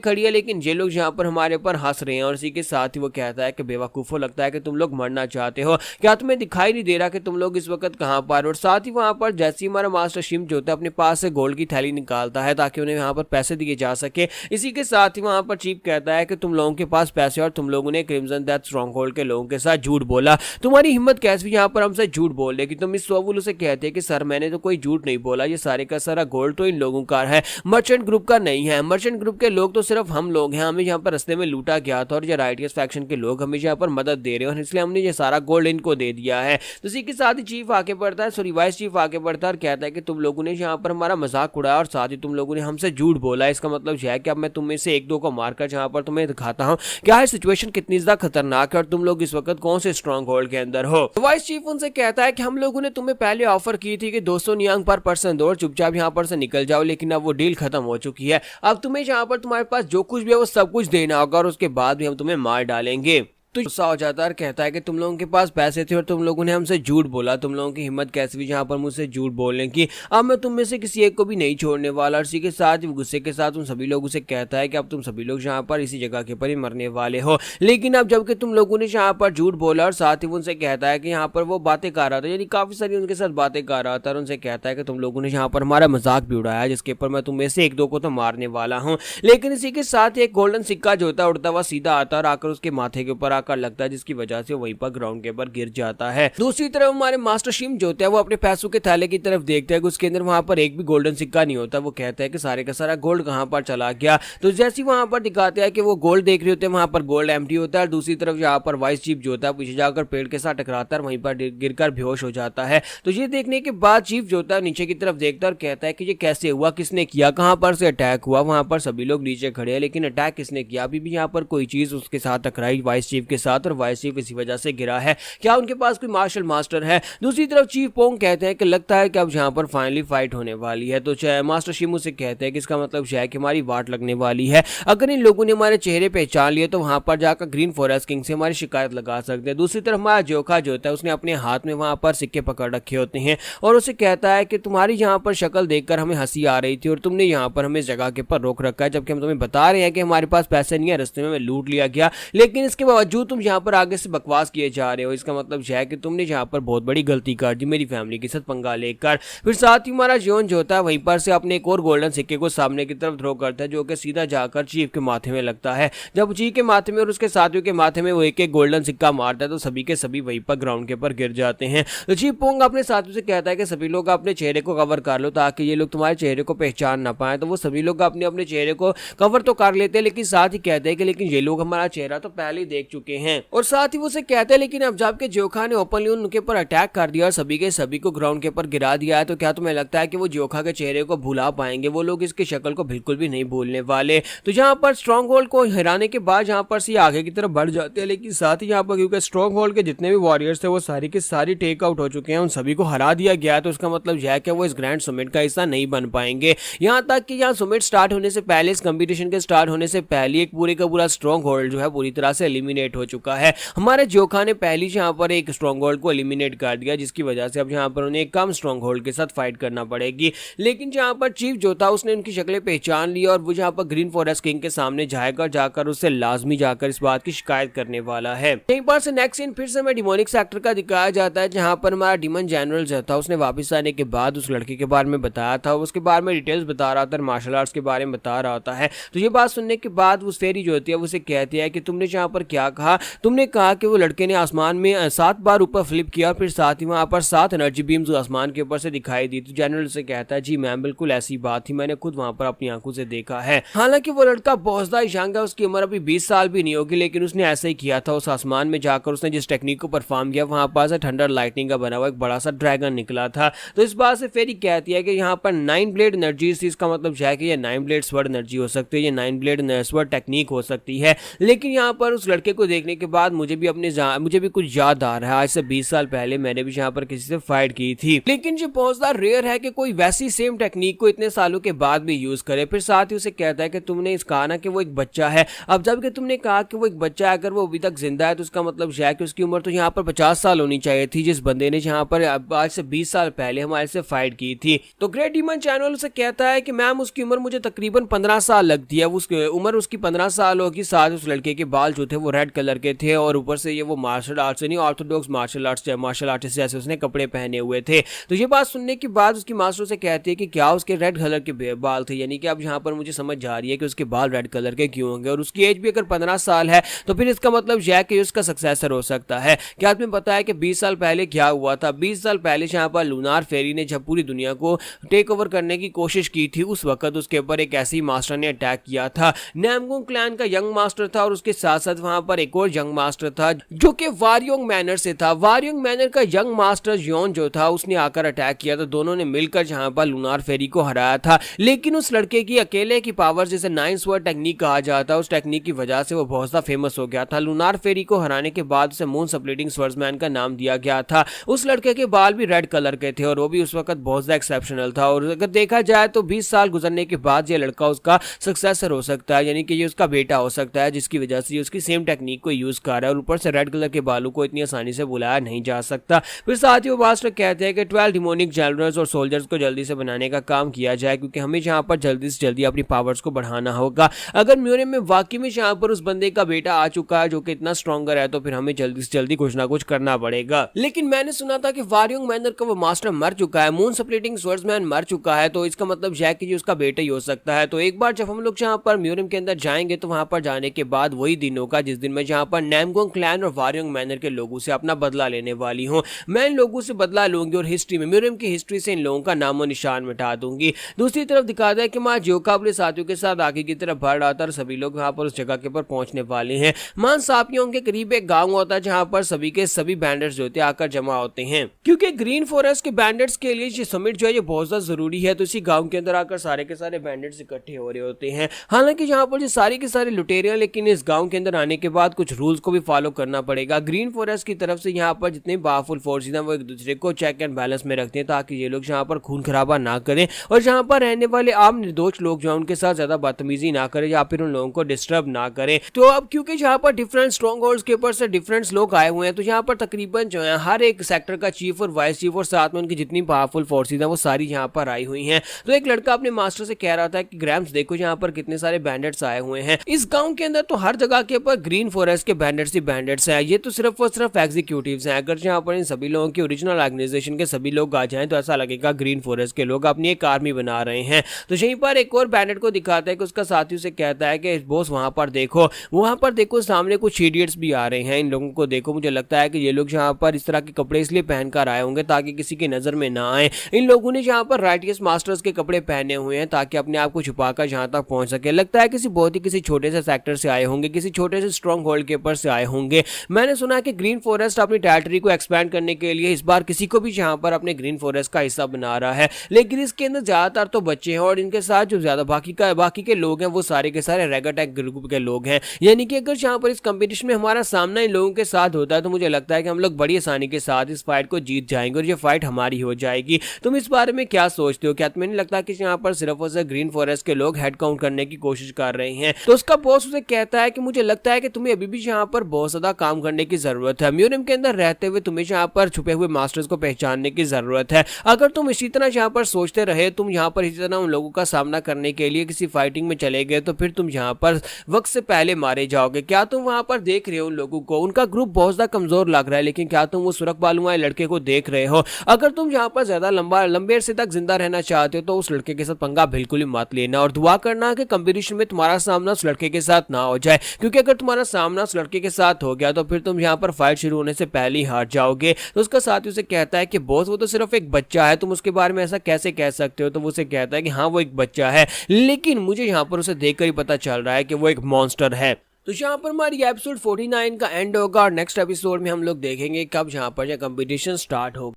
खड़ी है लेकिन ये लोग यहाँ पर हमारे ऊपर हंस रहे हैं। और इसी के साथ ही वो कहता है कि बेवकूफो, लगता है कि तुम लोग मरना चाहते हो, क्या तुम्हें दिखाई नहीं दे रहा कि तुम लोग इस वक्त कहाँ पर? और साथ ही वहां पर जैसे हमारा मास्टर शिम जो होता है अपने पास से गोल्ड की थैली निकालता है ताकि उन्हें यहाँ पर पैसे दिए जा सके। इसी के साथ ही वहां पर चीफ कहता है कि तुम लोगों के पास पैसे और तुम लोगों ने क्रिम्सन डेथ स्ट्रॉन्ग होल्ड के लोगों के साथ झूठ बोला, तुम्हारी हिम्मत कैसे भी यहाँ पर हमसे झूठ बोल रहे? कि तुम इस सोवुल उसे कहते हैं कि सर मैंने तो कोई झूठ नहीं बोला, ये सारे का सारा गोल्ड तो इन लोगों का है, मर्चेंट ग्रुप का नहीं है, मर्चेंट ग्रुप के लोग तो सिर्फ हम लोग हैं, हमें यहाँ पर रास्ते में लूटा गया था और ये राइटियस फैक्शन के लोग हमें यहाँ पर मदद दे रहे हैं और इसलिए हमने ये सारा गोल्ड इनको दे दिया है। तो इसी के साथ ही चीफ आके बढ़ता है, सॉरी वाइस चीफ आके बढ़ता है और कहता है कि तुम लोगों ने यहाँ पर हमारा मजाक उड़ाया और साथ ही तुम लोगों ने हमसे झूठ बोला, इसका मतलब यह है कि अब मैं तुम्हें से एक दो को मारकर जहाँ पर तुम्हें दिखाता हूँ क्या है सिचुएशन कितनी ज्यादा खतरनाक है और तुम लोग इस वक्त कौन से स्ट्रॉन्ग होल्ड के अंदर हो। तो वाइस चीफ उनसे कहता है कि हम लोगों ने तुम्हें पहले ऑफर की थी कि 200 नियांग पर पर्सन दो और चुपचाप यहाँ पर से निकल जाओ, लेकिन अब वो डील खत्म हो चुकी है, अब तुम्हें यहाँ पर तुम्हारे पास जो कुछ भी है वो सब कुछ देना होगा और उसके बाद भी हम तुम्हें मार डालेंगे। तो गुस्सा हो जाता है और कहता है कि तुम लोगों के पास पैसे थे और तुम लोगों ने हमसे झूठ बोला, तुम लोगों की हिम्मत कैसे हुई जहाँ पर मुझसे झूठ बोलने की, अब मैं तुम में से किसी एक को भी नहीं छोड़ने वाला। और इसी के साथ गुस्से के साथ उन सभी लोगों से कहता है कि अब तुम सभी लोग जहाँ पर इसी जगह के पर ही मरने वाले हो। लेकिन अब जबकि तुम लोगों ने यहाँ पर झूठ बोला और साथ ही उनसे कहता है कि यहाँ पर वो बातें कर रहा था, यानी काफी सारी उनके साथ बातें कर रहा था और उनसे कहता है कि तुम लोगों ने यहाँ पर हमारा मजाक भी उड़ाया, जिसके ऊपर मैं तुम में से एक दो को तो मारने वाला हूँ। लेकिन इसी के साथ एक गोल्डन सिक्का जो होता है उड़ता हुआ सीधा आता है और आकर उसके माथे के ऊपर आकर लगता है, जिसकी वजह से वहीं पर ग्राउंड के ऊपर गिर जाता है। दूसरी तरफ हमारे मास्टर शिम जो होता है वो अपने पैसों के थैले की तरफ देखते हैं कि उसके अंदर वहां पर एक भी गोल्डन सिक्का नहीं होता। वो कहता है कि सारे का सारा गोल्ड कहां पर चला गया। तो जैसे वहां पर दिखाते हैं कि वो गोल्ड देख रहे होते हैं, वहां पर गोल्ड एम्प्टी होता है और दूसरी तरफ यहाँ पर वाइस चीफ जो होता है पीछे जाकर पेड़ के साथ टकराता है, वहीं पर गिरकर बेहोश हो जाता है। तो ये देखने के बाद चीफ जो होता है नीचे की तरफ देखता है और कहता है कि ये कैसे हुआ, किसने किया, कहां पर से अटैक हुआ। वहां पर सभी लोग नीचे खड़े हैं, लेकिन अटैक किसने किया? अभी भी यहाँ पर कोई चीज उसके साथ टकराई वाइस चीफ के साथ और वाइस चीफ इसी वजह से गिरा है। क्या उनके पास कोई मार्शल मास्टर है? दूसरी तरफ चीफ पोंग कहते हैं कि लगता है कि अब यहाँ पर फाइनली फाइट होने वाली है। तो मास्टर शिमू से कहते हैं कि इसका मतलब है कि हमारी वाट लगने वाली है। अगर इन लोगों ने हमारे चेहरे पहचान लिए तो वहां पर जाकर ग्रीन फॉरेस्ट किंग से हमारी शिकायत लगा सकते हैं। दूसरी तरफ हमारा जोखा जो होता है उसने अपने हाथ में वहां पर सिक्के पकड़ रखे होते हैं और उसे कहता है कि तुम्हारी यहाँ पर शक्ल देखकर हमें हंसी आ रही थी और तुमने यहाँ पर हमें जगह के पर रोक रखा है, जबकि हम तुम्हें बता रहे हैं कि हमारे पास पैसे नहीं है, रास्ते में हमें लूट लिया गया, लेकिन इसके बावजूद तुम यहाँ पर आगे से बकवास किए जा रहे हो। इसका मतलब है कि तुमने यहाँ पर बहुत बड़ी गलती कर दी मेरी फैमिली के साथ पंगा लेकर। फिर साथ ही हमारा जोन जो होता है वहीं पर से अपने एक और गोल्डन सिक्के को सामने की तरफ थ्रो करता है, जो कि सीधा जाकर चीफ के माथे में लगता है। जब चीफ के माथे में और उसके साथियों के माथे में वो एक एक गोल्डन सिक्का मारता है तो सभी के सभी वहीं पर ग्राउंड के ऊपर गिर जाते हैं। तो चीफ पोंग अपने साथियों से कहता है कि सभी लोग अपने चेहरे को कवर कर लो ताकि ये लोग तुम्हारे चेहरे को पहचान ना पाए। तो वो सभी लोग अपने अपने चेहरे को कवर तो कर लेते हैं, लेकिन साथ ही कहते हैं कि लेकिन ये लोग हमारा चेहरा तो पहले ही देख चुके हैं। और साथ ही वो से कहते हैं लेकिन अब जबकि जोखा ने ओपनली उनके ऊपर अटैक कर दिया और सभी के सभी को ग्राउंड के ऊपर गिरा दिया है, तो क्या तुम्हें लगता है कि वो जोखा के चेहरे को भुला पाएंगे? वो लोग इसकी शक्ल को बिल्कुल भी नहीं भूलने वाले। तो यहाँ पर स्ट्रॉन्ग होल्ड को हराने के बाद यहाँ पर से आगे की तरफ बढ़ जाते हैं, लेकिन साथ ही यहाँ पर क्योंकि स्ट्रॉन्ग होल्ड के जितने भी वॉरियर्स थे वो सारी के सारी टेक आउट हो चुके हैं, उन सभी को हरा दिया गया है। तो उसका मतलब यह है कि वो इस ग्रैंड समिट का हिस्सा नहीं बन पाएंगे। यहाँ तक कि यहाँ समिट स्टार्ट होने से पहले, इस कंपटीशन के स्टार्ट होने से पहले एक पूरे का पूरा स्ट्रॉन्ग होल्ड जो है पूरी तरह से एलिमिनेट हो चुका है। हमारे जोखा ने पहले यहाँ पर एक स्ट्रॉन्ग होल्ड को एलिमिनेट कर दिया, जिसकी वजह से अब यहाँ पर उन्हें कम स्ट्रॉन्ग होल्ड के साथ फाइट करना पड़ेगी। लेकिन जहाँ पर चीफ जो था उसने उनकी शक्लें पहचान ली और वो जहाँ पर ग्रीन फॉरेस्ट किंग के सामने जाकर उससे लाजमी जाकर इस बात की शिकायत करने वाला है। एक बार से नेक्स्ट सीन फिर से हमें डिमोनिक सेक्टर का दिखाया जाता है, जहाँ पर हमारा डीमन जनरल जो था उसने वापस आने के बाद उस लड़के के बारे में बताया था, उसके बारे में डिटेल्स बता रहा था, मार्शल आर्ट्स के बारे में बता रहा होता है। तो ये बात सुनने के बाद उस फेरी जो होती है उसे कहती है कि तुमने जहाँ पर क्या कहा, तुमने कहा कि वो लड़के ने आसमान में 7 बार ऊपर फ्लिप किया, फिर साथ ही वहां पर 7 एनर्जी बीम्स आसमान के ऊपर से दिखाई दी। तो जनरल से कहता है जी मैम बिल्कुल ऐसी बात थी, मैंने खुद वहां पर अपनी आंखों से देखा है। हालांकि वो लड़का बहुत ज्यादा यंग है, उसकी उम्र अभी 20 साल भी नहीं होगी, लेकिन उसने ऐसा ही किया था। उस आसमान में जाकर उसने जिस टेक्निक को परफॉर्म किया वहां पर थंडर लाइटनिंग का बना हुआ एक बड़ा सा ड्रैगन निकला था। तो इस बात से फेरी कहती है कि यहाँ पर 9 ब्लेड एनर्जी थी, इसका मतलब है कि ये 9 ब्लेड स्वर्ड एनर्जी हो सकती है, ये 9 ब्लेड स्वर्ड टेक्निक हो सकती है। लेकिन यहाँ पर उस लड़के को देखने के बाद मुझे भी कुछ याद आ रहा है, आज से 20 साल पहले मैंने भी यहाँ पर किसी से फाइट की थी। लेकिन ये बहुत ज्यादा रेयर है कि कोई वैसी सेम टेक्निक को इतने सालों के बाद भी यूज करे। फिर साथ ही उसे कहता है कि तुमने इस कहा ना कि वो एक बच्चा है, अब जबकि तुमने कहा कि वो एक बच्चा है, अगर वो अभी तक जिंदा है तो उसका मतलब है कि उसकी उम्र तो यहाँ पर 50 साल होनी चाहिए थी, जिस बंदे ने यहाँ पर आज से 20 साल पहले हमारे से फाइट की थी। तो ग्रेट डीमन चैनल उसे कहता है कि मैम उसकी उम्र मुझे तकरीबन 15 साल लगती है, उम्र उसकी 15 साल होगी। साथ उस लड़के के बाल जो थे वो रेड कलर के थे और ऊपर से ये वो मार्शल आर्ट्स नहीं ऑर्थोडॉक्स मार्शल आर्टिस्ट जैसे उसने कपड़े पहने हुए थे। तो ये बात सुनने के बाद उसकी मास्टर से कहती है कि क्या उसके रेड कलर के बाल थे, यानी कि अब यहाँ पर मुझे समझ जा रही है कि उसके बाल रेड कलर के क्यों होंगे, और उसकी एज भी अगर 15 साल है तो फिर इसका मतलब यह है कि उसका सक्सेसर हो सकता है। क्या तुम्हें पता है कि 20 साल पहले क्या हुआ था? 20 साल पहले यहाँ पर लूनार फेरी ने जब पूरी दुनिया को टेक ओवर करने की कोशिश की थी, उस वक्त उसके ऊपर एक ऐसी मास्टर ने अटैक किया था। नैमगोंग क्लैन का यंग मास्टर था और उसके साथ साथ वहां पर एक और यंग मास्टर था जो कि वारियोंग मैनर से था। वारियोंग मैनर का यंग मास्टर योन जो था उसने आकर अटैक किया, तो दोनों ने मिलकर जहां पर लूनार फेरी को हराया था। लेकिन उस लड़के की अकेले की पावर जिसे 9 स्वर्ड टेक्निक कहा जाता है, उस टेक्निक की वजह से वो बहुत ज्यादा फेमस हो गया था। लूनार फेरी को हराने के बाद उसे मून स्प्लिटिंग स्वर्ड्समैन का नाम दिया गया था। उस लड़के के बाल भी रेड कलर के थे और वो भी उस वक्त बहुत ज्यादा एक्सेप्शनल था। और अगर देखा जाए तो 20 साल गुजरने के बाद ये लड़का उसका सक्सेसर हो सकता है, यानी कि ये उसका बेटा हो सकता है, जिसकी वजह से उसकी सेम टेक्निक टेक्निक को यूज कर रहा है और ऊपर से रेड कलर के बालू को इतनी आसानी से बुलाया नहीं जा सकता। फिर साथ ही वो मास्टर कहते हैं कि 12 डिमोनिक जनरल्स और सोल्जर्स को जल्दी से बनाने का काम किया जाए, क्योंकि हमें यहाँ पर जल्दी से जल्दी अपनी पावर्स को बढ़ाना होगा। अगर म्यूरियम में वाकई में यहाँ पर उस बंदे का बेटा आ चुका है जो कि इतना स्ट्रॉन्गर है, तो फिर हमें जल्दी से जल्दी कुछ ना कुछ करना पड़ेगा। लेकिन मैंने सुना था कि वारियोंग मैनर का वो मास्टर मर चुका है, मून स्प्लिटिंग स्वर्ड्समैन मर चुका है, तो इसका मतलब जैकी जी उसका बेटा ही हो सकता है। तो एक बार जब हम लोग यहाँ पर म्यूरियम के अंदर जाएंगे तो वहां पर जाने के बाद वही दिन होगा जिस दिन मैं यहाँ पर नैमगोंग क्लैन और वारियोंग मैनर के लोगों से अपना बदला लेने वाली हूँ। मैं इन लोगों से बदला लूंगी और हिस्ट्री में, म्यूरियम की हिस्ट्री से इन लोगों का नामो निशान मिटा दूंगी। दूसरी तरफ दिखाता है कि मैं ज्योका अपने साथियों के साथ आगे की तरफ बढ़ रहा था और सभी लोग यहाँ पर उस जगह के ऊपर पहुंचने वाले हैं। मान सापियों के करीब एक गांव होता है जहां पर सभी के सभी बैंडर्स जो होते हैं आकर जमा होते हैं, क्योंकि ग्रीन फॉरेस्ट के बैंडर्स के लिए ये समिट जो है ये बहुत ज्यादा जरूरी है। तो इसी गांव के अंदर आकर सारे के सारे बैंडर्स इकट्ठे हो रहे होते हैं। हालांकि यहाँ पर ये सारे के सारे लुटेरे हैं, लेकिन इस गांव के अंदर आने के बाद कुछ रूल्स को भी फॉलो करना पड़ेगा। ग्रीन फॉरेस्ट की तरफ से यहाँ पर जितने पावरफुल फोर्सेज हैं वो एक दूसरे को चेक एंड बैलेंस में रखते हैं ताकि ये लोग यहाँ पर खून खराबा ना करें और यहाँ पर रहने वाले आम निर्दोष लोग जो उनके साथ ज्यादा बदतमीजी ना करें या फिर उन लोगों को डिस्टर्ब ना करें। तो अब क्योंकि यहाँ पर डिफरेंट स्ट्रॉन्ग होल्ड्स के ऊपर से डिफरेंट लोग आए हुए हैं, तो यहाँ पर तकरीबन जो है हर एक सेक्टर का चीफ और वाइस चीफ और साथ में उनकी जितनी पावरफुल फोर्सेज हैं वो सारी यहाँ पर आई हुई हैं। तो एक लड़का अपने मास्टर से कह रहा था कि ग्रैम्स देखो यहाँ पर कितने सारे बैंडर्स आए हुए हैं इस गांव के अंदर, तो हर जगह के ऊपर ग्रीन फॉरेस्ट के बैंडर्स ही बैंडर्स हैं। ये तो सिर्फ और सिर्फ एग्जीक्यूटिव्स हैं। अगर यहाँ पर इन सभी लोगों की ओरिजिनल ऑर्गेनाइजेशन के सभी लोग आ जाएं तो ऐसा लगेगा ग्रीन फॉरेस्ट के लोग अपनी एक आर्मी बना रहे हैं। तो यहीं पर एक और बैंडर को दिखाता है कि उसका साथी उसे कहता है कि बॉस वहां पर देखो सामने कुछ इडियट्स भी आ रहे हैं, इन लोगों को देखो। मुझे लगता है कि ये लोग यहाँ पर इस तरह के कपड़े इसलिए पहनकर आए होंगे ताकि किसी की नजर में ना आए। इन लोगों ने यहाँ पर राइटियस मास्टर्स के कपड़े पहने हुए हैं ताकि अपने आप को छुपाकर यहाँ तक पहुंच सके। लगता है किसी छोटे से सेक्टर से आए होंगे, किसी छोटे से स्ट्रॉन्ग होल्ड के ऊपर से आए होंगे। मैंने सुना है कि ग्रीन फॉरेस्ट अपनी टेरिटरी को एक्सपैंड करने के लिए इस बार किसी को भी यहाँ पर अपने ग्रीन फॉरेस्ट का हिस्सा बना रहा है, लेकिन इसके अंदर ज्यादातर तो बच्चे हैं और इनके साथ जो ज्यादा बाकी के लोग हैं वो सारे के सारे रेगाटेक ग्रुप के लोग हैं। यानी कि अगर यहाँ पर इस कंपटीशन में हमारा सामना इन लोगों के साथ होता है तो मुझे लगता है कि हम लोग बड़ी आसानी के साथ इस फाइट को जीत जाएंगे और ये फाइट हमारी हो जाएगी। तुम इस बारे में क्या सोचते हो? क्या तुम्हें नहीं लगता कि यहाँ पर सिर्फ और सिर्फ ग्रीन फॉरेस्ट के लोग हेड काउंट करने की कोशिश कर रहे हैं? तो उसका बॉस उसे कहता है कि मुझे लगता है कि तुम्हें अभी भी यहाँ पर बहुत ज्यादा काम करने की जरूरत है। म्यूरियम के अंदर रहते हुए तुम्हें यहाँ पर छुपे हुए मास्टर्स को पहचानने की जरूरत है। अगर तुम इसी तरह यहाँ पर सोचते रहे, तुम यहाँ पर इसी तरह उन लोगों का सामना करने के लिए किसी फाइटिंग में चले गए तो फिर तुम यहाँ पर वक्त से पहले मारे जाओगे। क्या तुम वहां पर देख रहे हो उन लोगों को? उनका ग्रुप बहुत ज्यादा कमजोर लग रहा है, लेकिन क्या तुम वो सुरख बालू वाले लड़के को देख रहे हो? अगर तुम यहाँ पर ज्यादा लंबे अरसे तक जिंदा रहना चाहते हो तो उस लड़के के साथ पंगा बिल्कुल ही मत लेना और दुआ करना कि कंपटीशन में तुम्हारा सामना उस लड़के के साथ ना हो जाए, क्योंकि अगर तुम्हारा सामना उस लड़के के साथ हो गया तो फिर तुम यहाँ पर फाइट शुरू होने से पहले ही हार जाओगे। तो उसका साथी उसे कहता है कि बॉस वो तो सिर्फ एक बच्चा है, तुम उसके बारे में ऐसा कैसे कह सकते हो? तो वो उसे कहता है कि हाँ वो एक बच्चा है, लेकिन मुझे यहाँ पर उसे देखकर ही पता चल रहा है कि वो एक मॉन्स्टर है। तो यहाँ पर हमारी एपिसोड 49 का एंड होगा और नेक्स्ट एपिसोड में हम लोग देखेंगे कब यहाँ पर कंपटीशन स्टार्ट होगा।